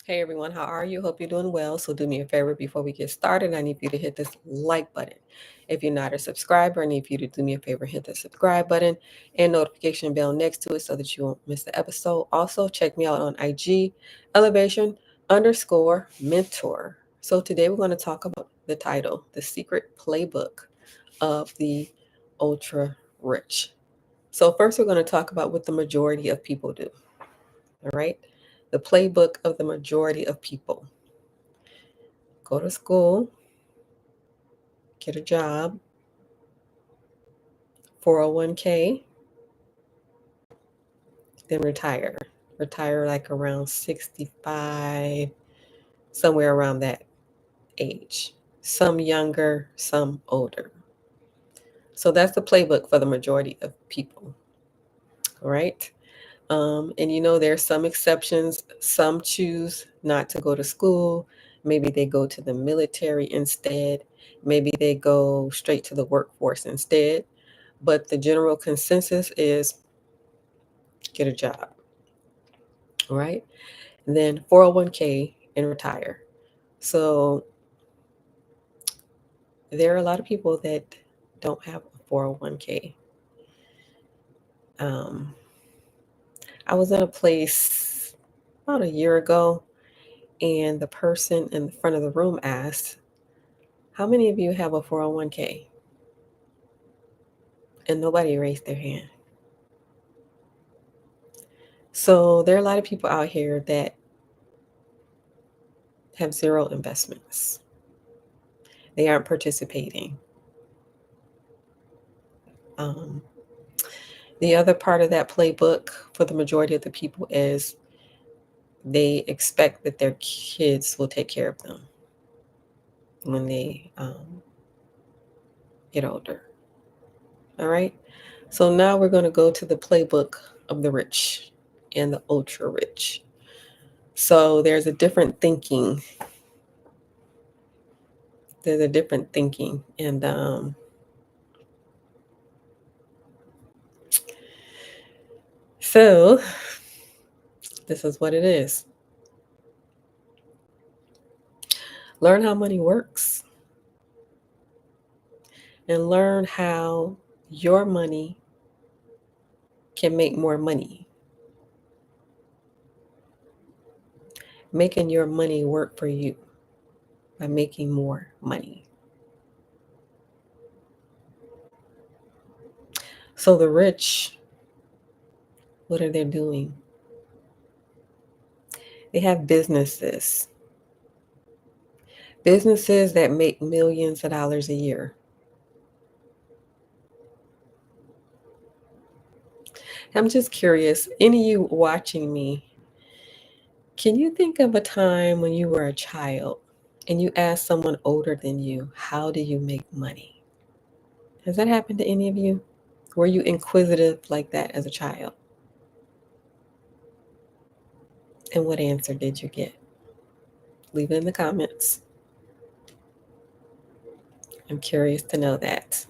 Hey everyone, how are you? Hope you're doing well. So do me a favor before we get started. I need you to hit this like button. If you're not a subscriber, I need you to do me a favor, hit the subscribe button and notification bell next to it so that you won't miss the episode. Also, check me out on IG, elevation underscore mentor. So today we're going to talk about the title, The Secret Playbook of the Ultra Rich. So first we're going to talk about what the majority of people do. All right. The playbook of the majority of people: go to school, get a job, 401k, then retire. Retire like around 65, somewhere around that age. Some younger, some older. So that's the playbook for the majority of people. All right. And there's some exceptions. Some choose not to go to school. Maybe they go to the military instead. Maybe they go straight to the workforce instead. But the general consensus is get a job, all right? And then 401k and retire. So there are a lot of people that don't have a 401k. Um, I was in a place about a year ago, and the person in the front of the room asked, how many of you have a 401k? And nobody raised their hand. So there are a lot of people out here that have zero investments. They aren't participating. Um, the other part of that playbook for the majority of the people is they expect that their kids will take care of them when they get older. All right. So now we're going to go to the playbook of the rich and the ultra rich. So there's a different thinking. There's a different thinking. And so this is what it is. Learn how money works and learn how your money can make more money. Making your money work for you by making more money. So the rich, what are they doing? They have businesses that make millions of dollars a year. I'm just curious, any of you watching me, can you think of a time when you were a child and you asked someone older than you, how do you make money? Has that happened to any of you? Were you inquisitive like that as a child? And what answer did you get? Leave it in the comments. I'm curious to know that.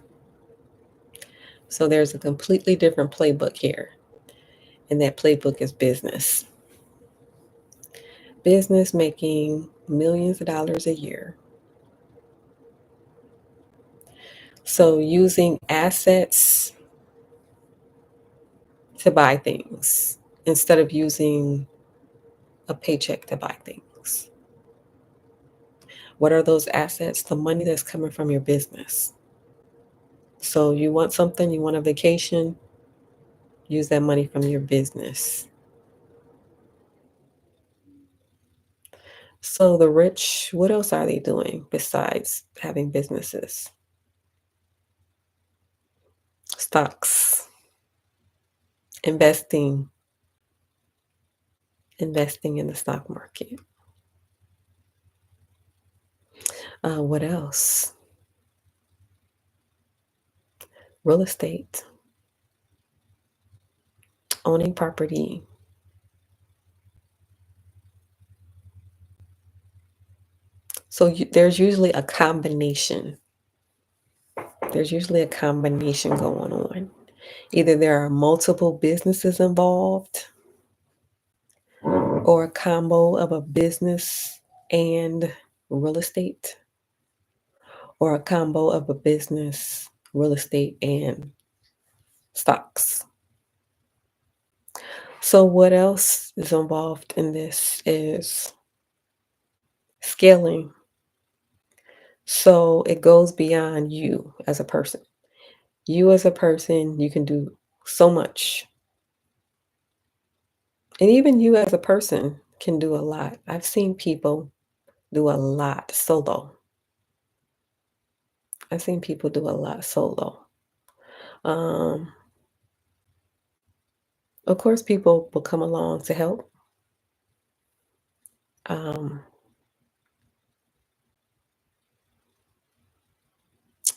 So there's a completely different playbook here, and that playbook is business. Business making millions of dollars a year. So using assets to buy things instead of using a paycheck to buy things. What are those assets? The money that's coming from your business. So you want something, you want a vacation, use that money from your business. So the rich, what else are they doing besides having businesses? Stocks, investing, investing in the stock market. What else? Real estate, owning property. So there's usually a combination. There's usually a combination going on. Either there are multiple businesses involved, or a combo of a business and real estate, or a combo of a business, real estate, and stocks. So, what else is involved in this is scaling. So, it goes beyond you as a person. You as a person, you can do so much. And even you as a person can do a lot. I've seen people do a lot solo. I've seen people do a lot solo. Um, of course, people will come along to help. Um,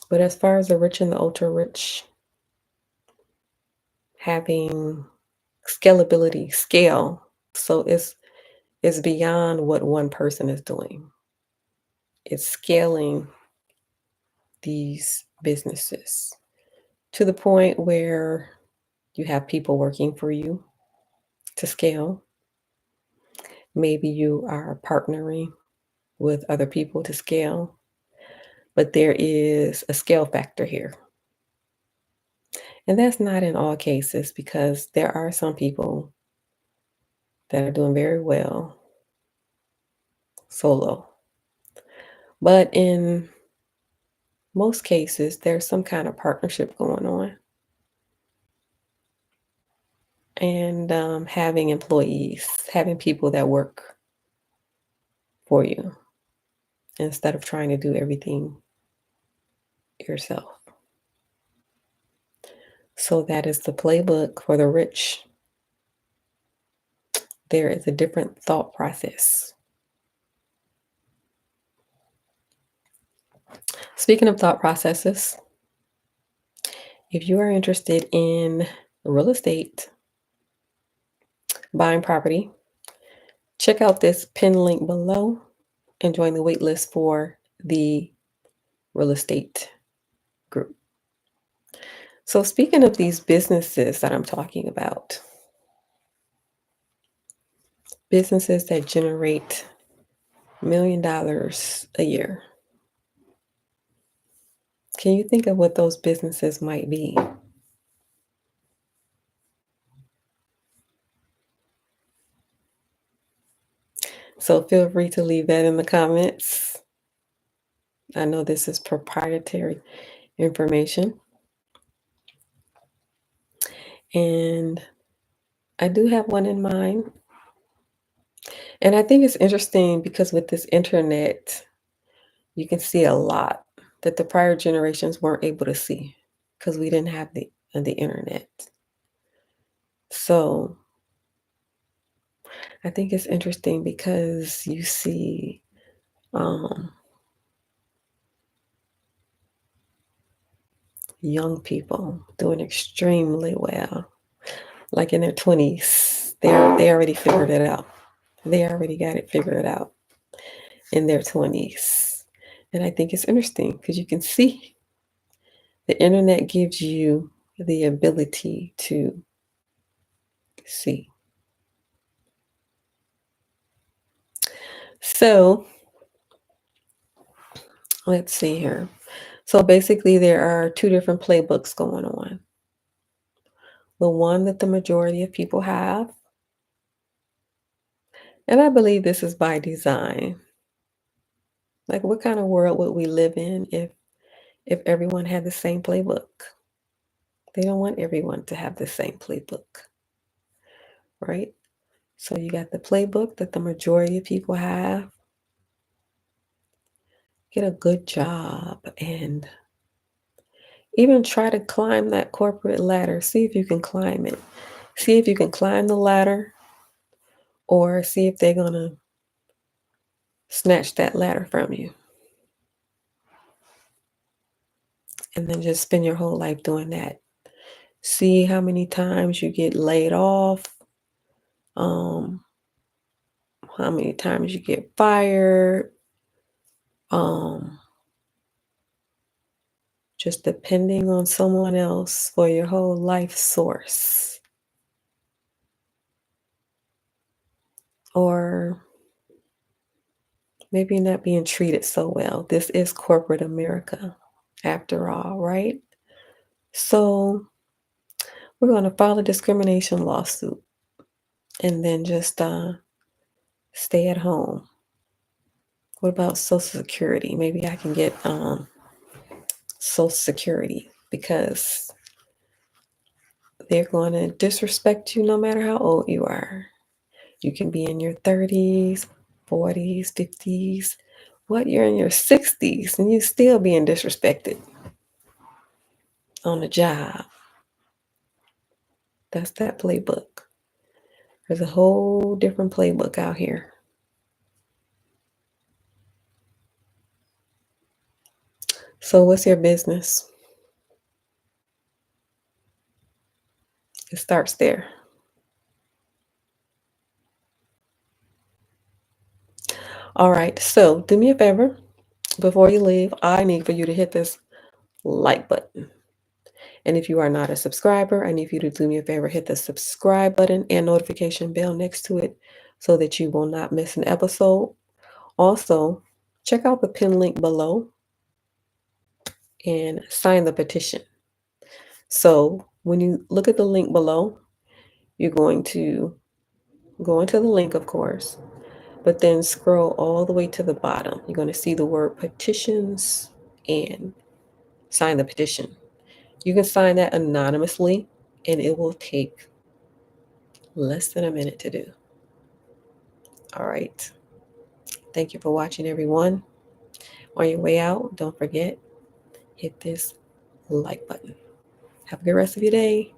but as far as the rich and the ultra rich, having scalability, scale, so it's beyond what one person is doing. It's scaling these businesses to the point where you have people working for you to scale. Maybe you are partnering with other people to scale, but there is a scale factor here. And that's not in all cases because there are some people that are doing very well solo. But in most cases, there's some kind of partnership going on. And having employees, having people that work for you instead of trying to do everything yourself. So that is the playbook for the rich. There is a different thought process. Speaking of thought processes, if you are interested in real estate, buying property, check out this pin link below and join the wait list for the real estate group. So, speaking of these businesses that I'm talking about, businesses that generate $1 million a year, can you think of what those businesses might be? So, feel free to leave that in the comments. I know this is proprietary information. And I do have one in mind. And I think it's interesting because with this internet, you can see a lot that the prior generations weren't able to see because we didn't have the internet. So I think it's interesting because you see um, young people doing extremely well, like in their 20s. They already figured it out. They already got it figured out in their 20s. And I think it's interesting because you can see the internet gives you the ability to see. So let's see here. So basically, there are two different playbooks going on. The one that the majority of people have, and I believe this is by design. Like, what kind of world would we live in if everyone had the same playbook? They don't want everyone to have the same playbook, right? So you got the playbook that the majority of people have. Get a good job and even try to climb that corporate ladder. See if you can climb it. See if you can climb the ladder or see if they're going to snatch that ladder from you. And then just spend your whole life doing that. See how many times you get laid off, um, how many times you get fired, um, just depending on someone else for your whole life source. or maybe you're not being treated so well. This is corporate America, after all, right? So we're going to file a discrimination lawsuit and then just stay at home. What about Social Security? Maybe I can get Social Security because they're going to disrespect you no matter how old you are. You can be in your 30s, 40s, 50s. What? You're in your 60s and you still being disrespected on the job. That's that playbook. There's a whole different playbook out here. So, what's your business? It starts there. All right. So, do me a favor. Before you leave, I need for you to hit this like button. And if you are not a subscriber, I need for you to do me a favor, hit the subscribe button and notification bell next to it so that you will not miss an episode. Also, check out the pin link below and sign the petition. So when you look at the link below, you're going to go into the link, of course, but then scroll all the way to the bottom. You're going to see the word petitions and sign the petition. You can sign that anonymously and it will take less than a minute to do. All right. Thank you for watching, everyone. On your way out, don't forget, hit this like button. Have a good rest of your day.